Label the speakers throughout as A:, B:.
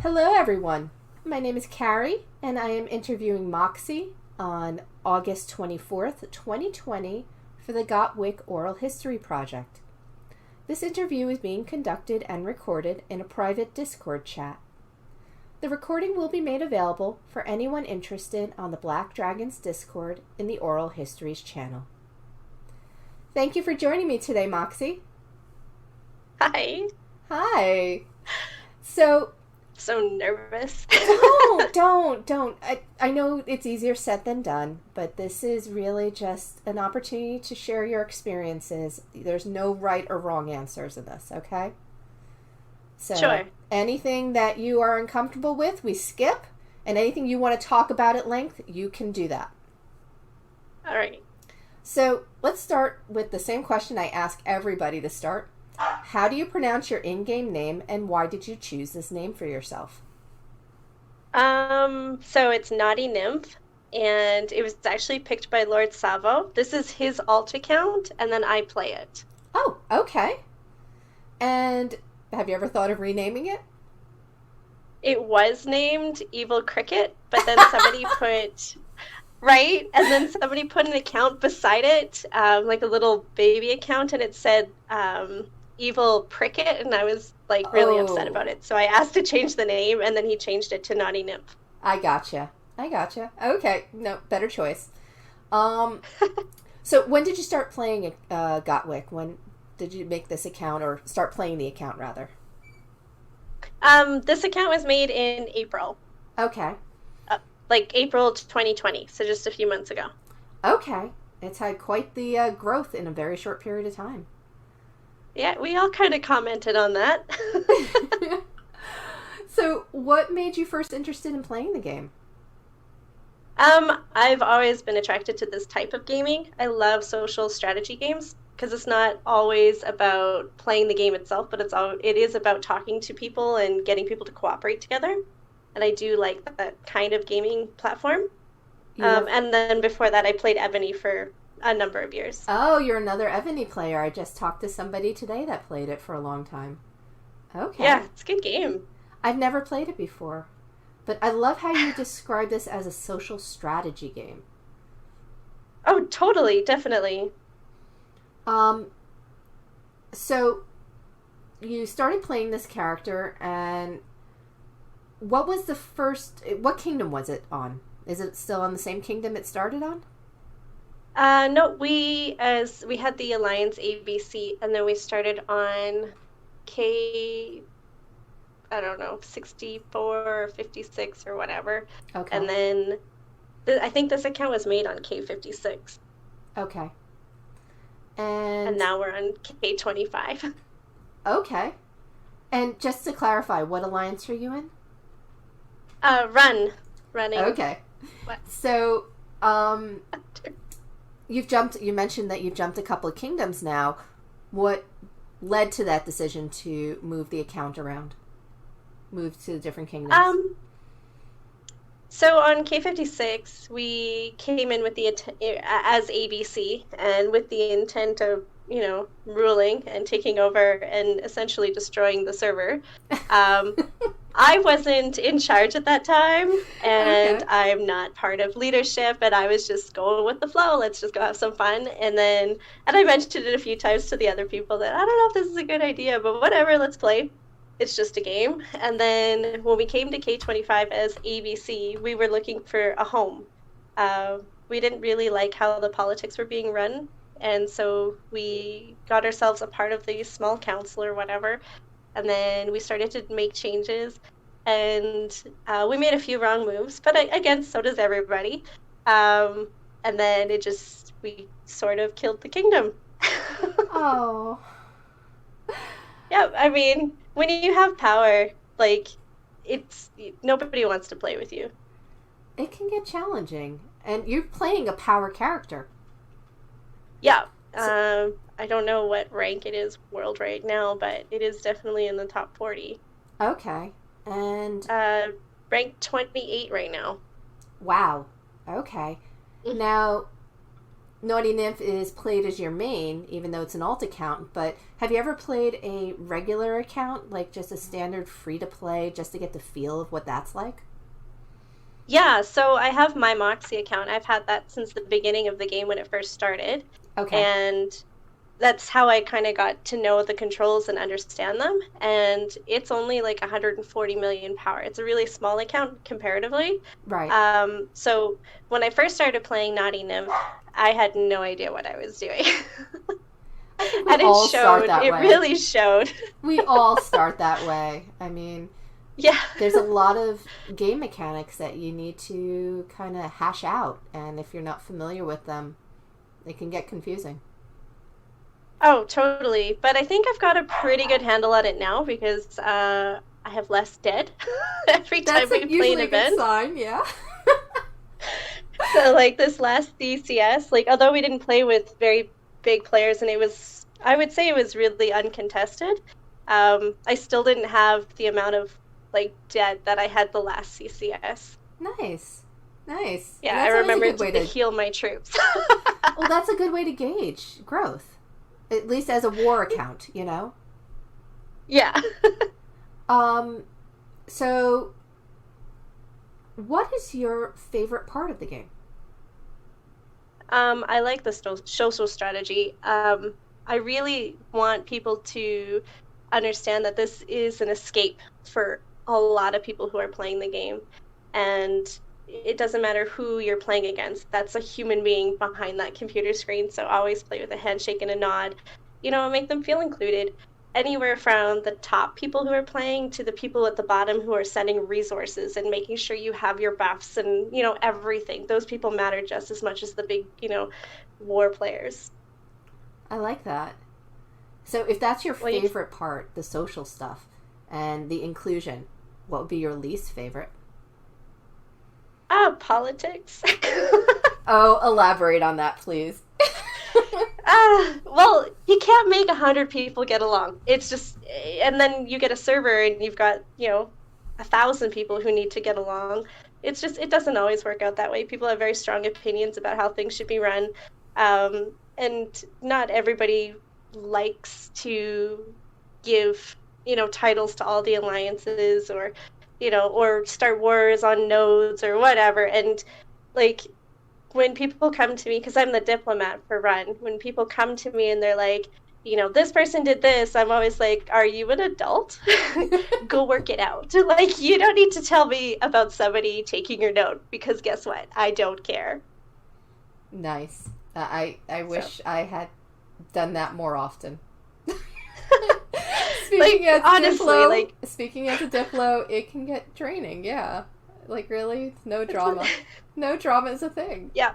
A: Hello, everyone. My name is Carrie, and I am interviewing Moxie on August 24th, 2020, for the WiC Oral History Project. This interview is being conducted and recorded in a private Discord chat. The recording will be made available for anyone interested on the Black Dragons Discord in the Oral Histories channel. Thank you for joining me today, Moxie.
B: Hi.
A: Hi. So
B: Nervous.
A: Don't. I know it's easier said than done, but this is really just an opportunity to share your experiences. There's no right or wrong answers in this, okay? So
B: Sure.
A: Anything that you are uncomfortable with, we skip, and anything you want to talk about at length, you can do that.
B: All right.
A: So let's start with the same question I ask everybody to start. How do you pronounce your in-game name, and why did you choose this name for yourself?
B: So it's Naughty Nymph, and it was actually picked by Lord Savo. This is his alt account, and then I play it.
A: Oh, okay. And have you ever thought of renaming it?
B: It was named Evil Cricket, but then somebody put, right? And then somebody put an account beside it, like a little baby account, and it said, Evil Pricket, and I was like really upset about it. So I asked to change the name, and then he changed it to Naughty Nymph.
A: I gotcha. Okay, no, better choice. So when did you start playing WiC? When did you make this account, or start playing the account, rather?
B: This account was made in April.
A: Okay.
B: Like April 2020, so just a few months ago.
A: Okay. It's had quite the growth in a very short period of time.
B: Yeah, we all kind of commented on that.
A: So, what made you first interested in playing the game?
B: I've always been attracted to this type of gaming. I love social strategy games because it's not always about playing the game itself, but it is about talking to people and getting people to cooperate together. And I do like that kind of gaming platform. And then before that, I played Ebony for a number of years.
A: Oh, you're another Ebony player. I just talked to somebody today that played it for a long time. Okay.
B: Yeah, it's a good game.
A: I've never played it before. But I love how you describe this as a social strategy game.
B: Oh, totally, definitely.
A: So you started playing this character, and what kingdom was it on? Is it still on the same kingdom it started on?
B: No, we had the Alliance ABC, and then we started on K, I don't know, 64 or 56 or whatever.
A: Okay.
B: And then I think this account was made on K56.
A: Okay.
B: And now we're on K25.
A: Okay. And just to clarify, what alliance are you in?
B: Running.
A: Okay.
B: What?
A: So, you mentioned that you've jumped a couple of kingdoms now. What led to that decision to move the account around? Move to the different kingdoms?
B: So on K56, we came in with as ABC, and with the intent of, ruling and taking over and essentially destroying the server. I wasn't in charge at that time, and
A: Okay.
B: I'm not part of leadership, and I was just going with the flow. Let's just go have some fun. And I mentioned it a few times to the other people that I don't know if this is a good idea, but whatever, let's play. It's just a game. And then when we came to K25 as ABC, we were looking for a home. We didn't really like how the politics were being run, and so we got ourselves a part of the small council or whatever. And then we started to make changes, and we made a few wrong moves, but again, so does everybody. And then we sort of killed the kingdom.
A: Oh.
B: Yeah, I mean, when you have power, like, nobody wants to play with you.
A: It can get challenging. And you're playing a power character.
B: Yeah. I don't know what rank it is world right now, but it is definitely in the top 40.
A: Okay. And
B: Rank 28 right now.
A: wow. Okay.
B: Mhm.
A: Now, Naughty Nymph is played as your main, even though it's an alt account, but have you ever played a regular account, like just a standard free-to-play, just to get the feel of what that's like?
B: Yeah, so I have my Moxie account. I've had that since the beginning of the game when it first started.
A: Okay.
B: And that's how I kind of got to know the controls and understand them. And it's only like 140 million power. It's a really small account comparatively.
A: Right.
B: So when I first started playing Naughty Nymph, I had no idea what I was doing.
A: I think we
B: And it
A: all start
B: showed.
A: that
B: It
A: way.
B: really showed.
A: We all start that way. I mean,
B: Yeah.
A: there's a lot of game mechanics that you need to kind of hash out, and if you're not familiar with them, it can get confusing.
B: Oh, totally. But I think I've got a pretty good handle on it now because I have less dead every time
A: That's
B: we play
A: usually
B: an
A: a good
B: event.
A: sign, yeah.
B: So like this last DCS, like although we didn't play with very big players and it was, I would say it was really uncontested, I still didn't have the amount of like dead that I had the last CCS.
A: Nice. Nice.
B: Yeah,
A: That's
B: I
A: always a
B: remembered
A: good way
B: to
A: to
B: heal my troops.
A: Well, that's a good way to gauge growth. At least as a war account, you know?
B: Yeah.
A: Um so what is your favorite part of the game?
B: I like the social strategy. I really want people to understand that this is an escape for a lot of people who are playing the game. And it doesn't matter who you're playing against. That's a human being behind that computer screen. So always play with a handshake and a nod, make them feel included. Anywhere from the top people who are playing to the people at the bottom who are sending resources and making sure you have your buffs and, everything. Those people matter just as much as the big, war players.
A: I like that. So if that's your
B: Well,
A: favorite part, the social stuff and the inclusion, what would be your least favorite?
B: Politics.
A: Oh, elaborate on that, please.
B: Well, you can't make 100 people get along. It's just, and then you get a server and you've got, 1,000 people who need to get along. It's just, it doesn't always work out that way. People have very strong opinions about how things should be run. And not everybody likes to give, titles to all the alliances or start wars on nodes or whatever. And like, when people come to me, because I'm the diplomat for Run, when people come to me and they're like, this person did this, I'm always like, are you an adult? Go work it out. Like, you don't need to tell me about somebody taking your note, because guess what? I don't care.
A: Nice. I wish I had done that more often. Speaking as a diplo, it can get draining, yeah. Like, really? No drama. No drama is a thing.
B: Yeah.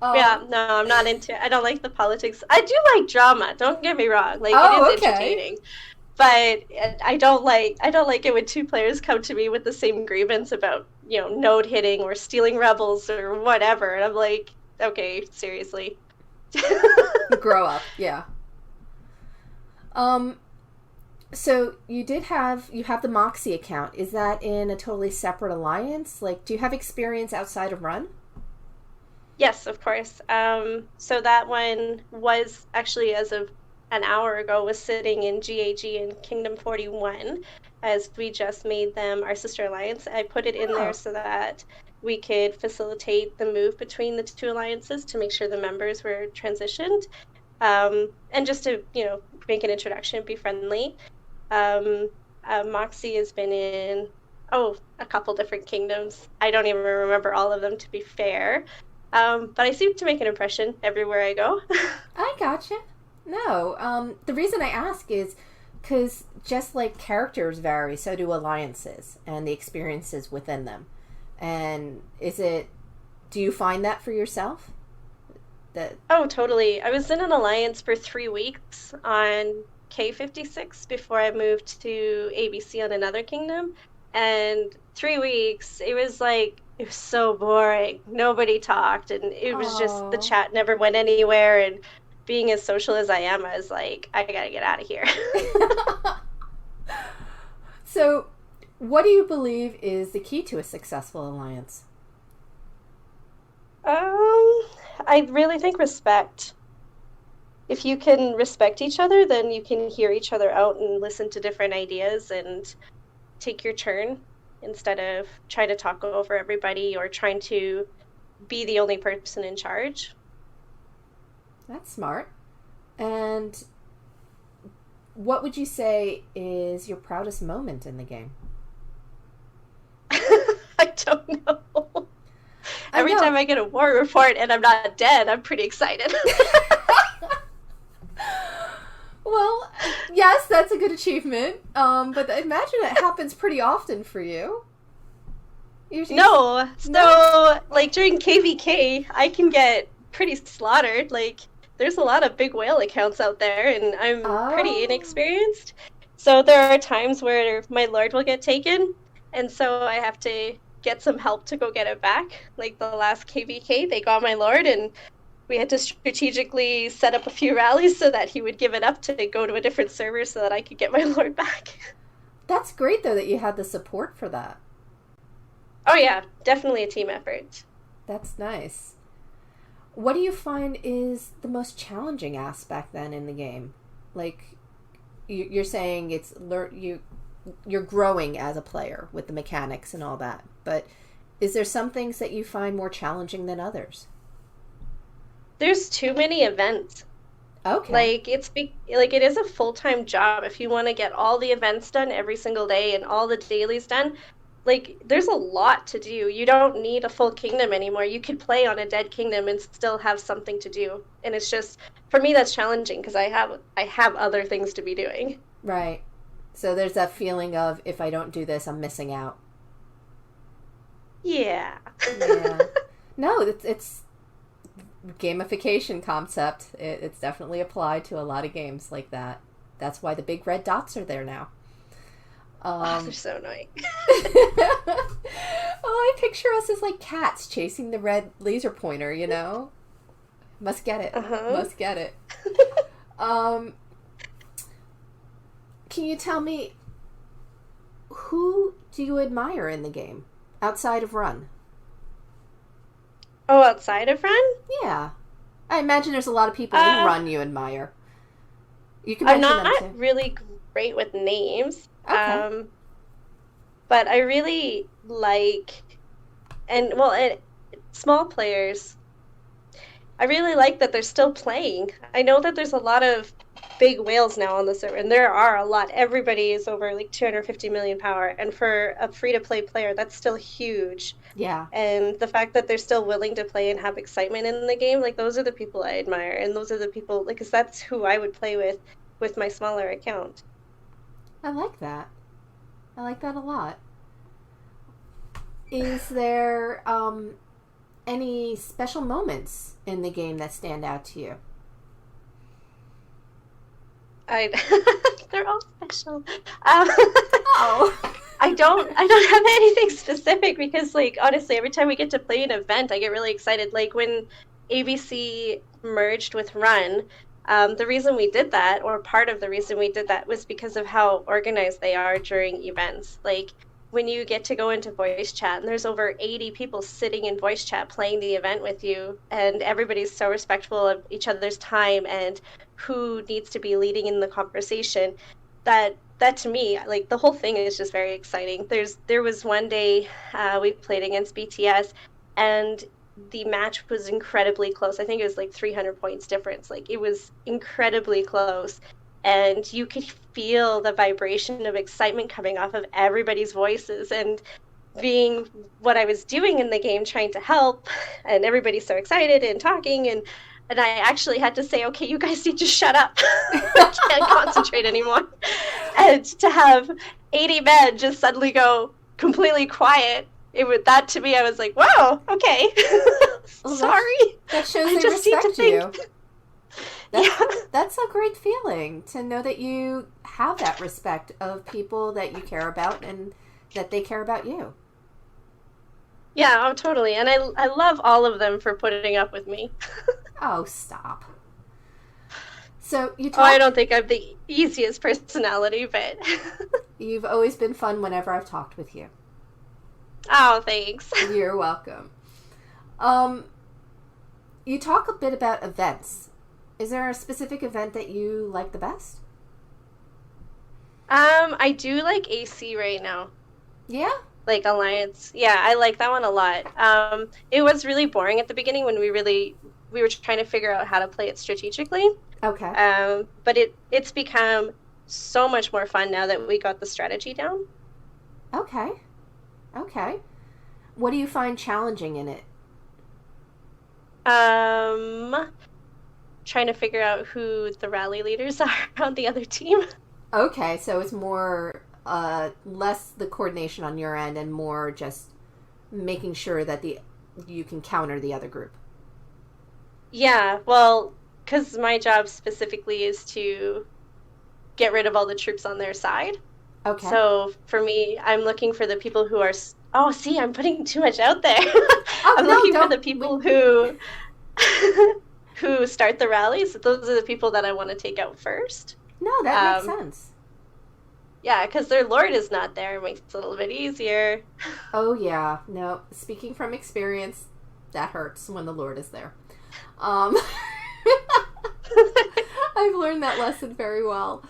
B: Yeah, no, I'm not into it. I don't like the politics. I do like drama, don't get me wrong. Like, it is entertaining. But I don't like it when two players come to me with the same grievance about, node hitting or stealing rebels or whatever. And I'm like, okay, seriously.
A: Grow up, yeah. So you have the Moxie account. Is that in a totally separate alliance? Like, do you have experience outside of Run?
B: Yes, of course. So that one was actually, as of an hour ago, was sitting in GAG in Kingdom 41, as we just made them our sister alliance. I put it in there so that we could facilitate the move between the two alliances to make sure the members were transitioned, and just to make an introduction, be friendly. Moxie has been in a couple different kingdoms. I don't even remember all of them, to be fair. But I seem to make an impression everywhere I go.
A: I gotcha. No, the reason I ask is because just like characters vary, so do alliances and the experiences within them. And do you find that for yourself?
B: Oh, totally. I was in an alliance for 3 weeks on K56 before I moved to ABC on another kingdom. And 3 weeks, it was so boring. Nobody talked, and it was just, the chat never went anywhere. And being as social as I am, I was like, I gotta get out of here.
A: So, what do you believe is the key to a successful alliance?
B: I really think respect. If you can respect each other, then you can hear each other out and listen to different ideas and take your turn instead of trying to talk over everybody or trying to be the only person in charge.
A: That's smart. And what would you say is your proudest moment in the game?
B: I don't know. Every time I get a war report and I'm not dead, I'm pretty excited.
A: Well, yes, that's a good achievement. But I imagine it happens pretty often for you.
B: No. So, like, during KVK, I can get pretty slaughtered. Like, there's a lot of big whale accounts out there, and I'm pretty inexperienced. So there are times where my lord will get taken, and so I have to get some help to go get it back. Like, the last KVK, they got my lord, and we had to strategically set up a few rallies so that he would give it up to go to a different server so that I could get my lord back.
A: That's great, though, that you had the support for that.
B: Oh, yeah. Definitely a team effort.
A: That's nice. What do you find is the most challenging aspect, then, in the game? Like, you're saying you're growing as a player with the mechanics and all that, but is there some things that you find more challenging than others?
B: There's too many events.
A: Okay.
B: Like it is a full-time job if you want to get all the events done every single day and all the dailies done. Like, there's a lot to do. You don't need a full kingdom anymore. You could play on a dead kingdom and still have something to do. And it's just, for me, that's challenging because I have other things to be doing.
A: Right. So there's that feeling of, if I don't do this, I'm missing out.
B: Yeah.
A: Yeah. No, it's gamification concept. It's definitely applied to a lot of games like that. That's why the big red dots are there now.
B: They're so annoying.
A: I picture us as like cats chasing the red laser pointer, you know? Must get it. Must get it. Can you tell me, who do you admire in the game outside of Run?
B: Oh, outside of Run?
A: Yeah. I imagine there's a lot of people in Run you admire. You can mention them too.
B: I'm not really great with names.
A: Okay.
B: But I really like, small players, I really like that they're still playing. I know that there's a lot of big whales now on the server, and there are a lot. Everybody is over like 250 million power, and for a free-to-play player, that's still huge.
A: Yeah.
B: And the fact that they're still willing to play and have excitement in the game, like, those are the people I admire, and those are the people, like, because that's who I would play with my smaller account.
A: I like that. I like that a lot. Is there any special moments in the game that stand out to you?
B: They're all special. I don't have anything specific because, like, honestly, every time we get to play an event, I get really excited. Like, when ABC merged with Run, the reason we did that, or part of the reason we did that, was because of how organized they are during events. Like, when you get to go into voice chat, and there's over 80 people sitting in voice chat playing the event with you, and everybody's so respectful of each other's time and who needs to be leading in the conversation, that to me, like, the whole thing is just very exciting. There was one day we played against BTS, and the match was incredibly close. I think it was like 300 points difference. Like, it was incredibly close. And you could feel the vibration of excitement coming off of everybody's voices, and being what I was doing in the game, trying to help, and everybody's so excited and talking, and I actually had to say, okay, you guys need to shut up. I can't concentrate anymore. And to have 80 men just suddenly go completely quiet, that to me, I was like, wow, okay.
A: Well,
B: sorry.
A: That shows they respect you. That's a great feeling to know that you have that respect of people that you care about and that they care about you.
B: Yeah, oh, totally. And I love all of them for putting up with me.
A: Oh, stop. So
B: I don't think I'm the easiest personality, but
A: you've always been fun whenever I've talked with you.
B: Oh, thanks.
A: You're welcome. you talk a bit about events. Is there a specific event that you like the best?
B: I do like AC right now.
A: Yeah?
B: Like Alliance. Yeah, I like that one a lot. It was really boring at the beginning when we were trying to figure out how to play it strategically.
A: Okay.
B: But it's become so much more fun now that we got the strategy down.
A: Okay. Okay. What do you find challenging in it?
B: Um, Trying to figure out who the rally leaders are on the other team.
A: Okay, so it's more less the coordination on your end and more just making sure that the you can counter the other group.
B: Yeah, well, because my job specifically is to get rid of all the troops on their side.
A: Okay.
B: So for me, I'm looking for the people who are. Oh, see, I'm putting too much out there.
A: Oh,
B: I'm
A: no,
B: looking for
A: don't.
B: the people who who start the rallies. Those are the people that I want to take out first.
A: No, that makes sense.
B: Yeah, because their lord is not there. It makes it a little bit easier.
A: Oh, yeah. No, speaking from experience, that hurts when the Lord is there. I've learned that lesson very well.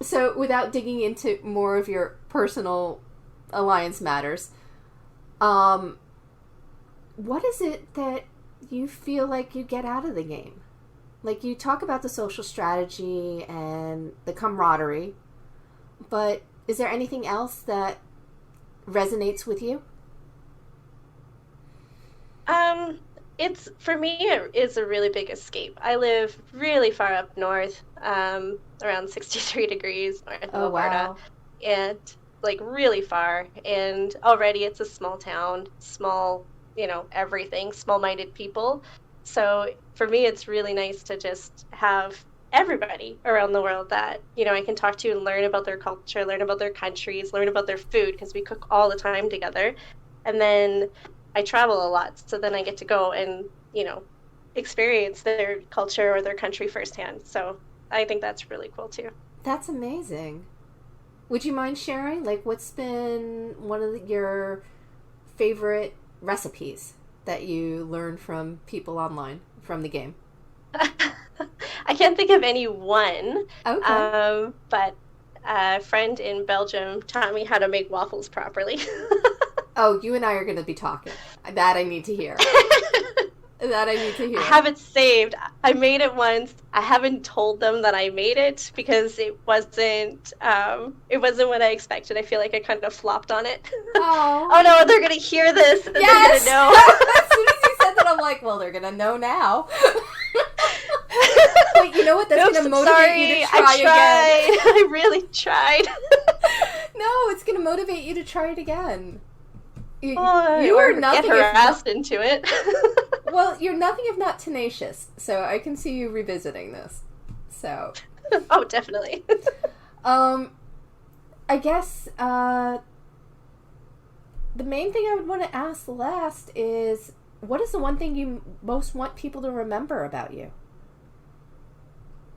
A: So, without digging into more of your personal alliance matters, what is it that you feel like you get out of the game? Like, you talk about the social strategy and the camaraderie, but is there anything else that resonates with you?
B: It's for me, it is a really big escape. I live really far up north, around 63 degrees north of Alberta,
A: Wow.
B: and like really far. And already it's a small town, small, everything, small-minded people. So for me, it's really nice to just have everybody around the world that, I can talk to and learn about their culture, learn about their countries, learn about their food, because we cook all the time together. And then I travel a lot, so then I get to go and, experience their culture or their country firsthand. So I think that's really cool too.
A: That's amazing. Would you mind sharing, like, what's been one of your favorite recipes that you learned from people online from the game?
B: I can't think of any one,
A: Okay.
B: but a friend in Belgium taught me how to make waffles properly.
A: Oh, you and I are going to be talking. That I need to hear. That I need to hear.
B: I have it saved. I made it once. I haven't told them that I made it because it wasn't what I expected. I feel like I kind of flopped on it.
A: Oh.
B: Oh no, they're gonna hear this and
A: Yes!
B: they're gonna know.
A: As soon as you said that, I'm like, well, they're going to know now. But you know what? That's
B: Oops,
A: going to motivate you to try again.
B: I really tried.
A: No, it's going to motivate you to try it again. You
B: or
A: are nothing
B: get harassed into it.
A: Well, you're nothing if not tenacious, so I can see you revisiting this. So,
B: Oh, definitely.
A: I guess the main thing I would want to ask last is, what is the one thing you most want people to remember about you?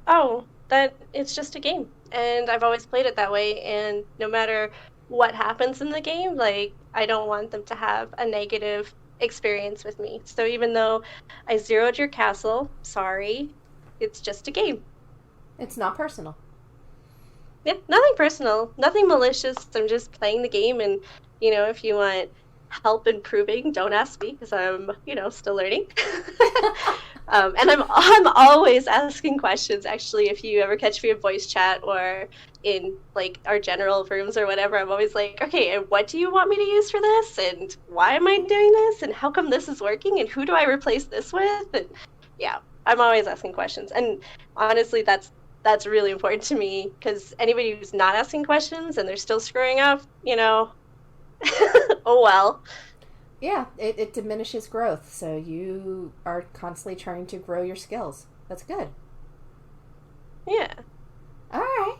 B: Oh, that it's just a game, and I've always played it that way, and no matter what happens in the game, like, I don't want them to have a negative experience with me. So even though I zeroed your castle, sorry, it's just a game.
A: It's not personal.
B: Yeah, nothing personal, nothing malicious. I'm just playing the game, and if you want help improving, don't ask me because I'm, still learning. And I'm always asking questions. Actually, if you ever catch me in voice chat or in like our general rooms or whatever, I'm always like, okay, and what do you want me to use for this? And why am I doing this? And how come this is working? And who do I replace this with? And yeah, I'm always asking questions. And honestly, that's really important to me because anybody who's not asking questions and they're still screwing up, oh well.
A: Yeah, it diminishes growth, so you are constantly trying to grow your skills. That's good.
B: Yeah.
A: All right.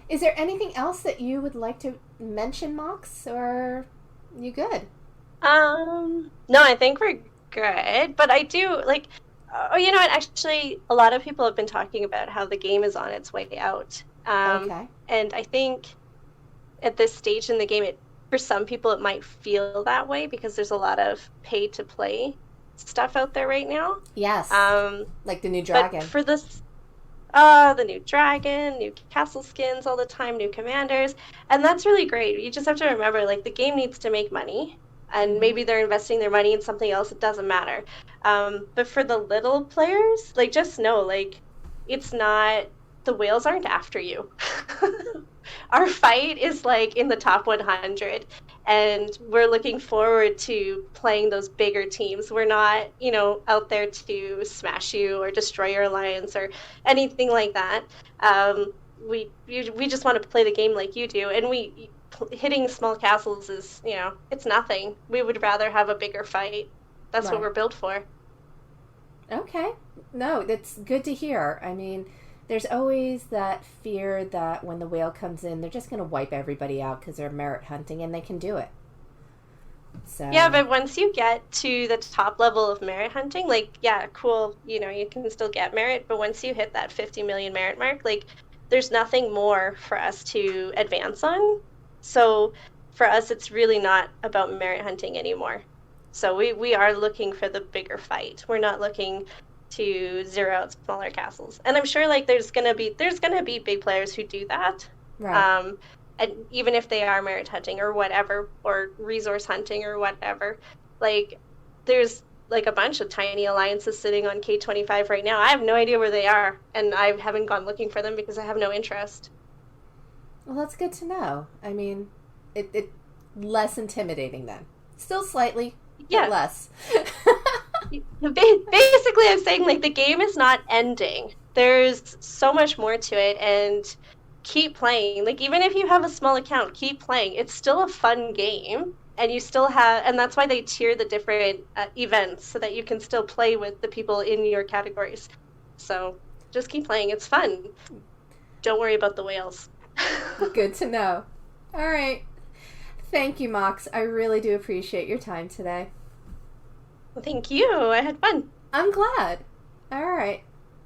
A: Is there anything else that you would like to mention, Mox, or you good?
B: No, I think we're good, but I do like, oh, you know what? Actually, a lot of people have been talking about how the game is on its way out.
A: Okay.
B: And I think at this stage in the game, for some people, it might feel that way because there's a lot of pay to play stuff out there right now.
A: Yes. Like the new
B: But
A: dragon.
B: for this, the new dragon, new castle skins all the time, new commanders, and that's really great. You just have to remember, like, the game needs to make money, and maybe they're investing their money in something else. It doesn't matter. But for the little players, like, just know, like, it's not, the whales aren't after you. Our fight is like in the top 100, and we're looking forward to playing those bigger teams. We're not, out there to smash you or destroy your alliance or anything like that. We just want to play the game like you do, and hitting small castles is, it's nothing. We would rather have a bigger fight. That's what we're built for.
A: Okay. No, that's good to hear. I mean, there's always that fear that when the whale comes in, they're just going to wipe everybody out because they're merit hunting, and they can do it. So
B: yeah, but once you get to the top level of merit hunting, like, yeah, cool, you can still get merit, but once you hit that 50 million merit mark, like, there's nothing more for us to advance on. So for us, it's really not about merit hunting anymore. So we are looking for the bigger fight. We're not looking to zero out smaller castles. And I'm sure, like, there's gonna be big players who do that.
A: right.
B: And even if they are merit hunting or whatever, or resource hunting or whatever, like, there's like a bunch of tiny alliances sitting on K25 right now. I have no idea where they are, and I haven't gone looking for them because I have no interest.
A: Well, that's good to know. I mean, it less intimidating then. Still slightly, but less.
B: Basically, I'm saying, like, the game is not ending. There's so much more to it, and keep playing. Like, even if you have a small account, keep playing. It's still a fun game, and you still have, and that's why they tier the different events, so that you can still play with the people in your categories. So just keep playing. It's fun. Don't worry about the whales.
A: Good to know. All right. Thank you, Mox. I really do appreciate your time today.
B: Well, thank you. I had fun.
A: I'm glad. All right.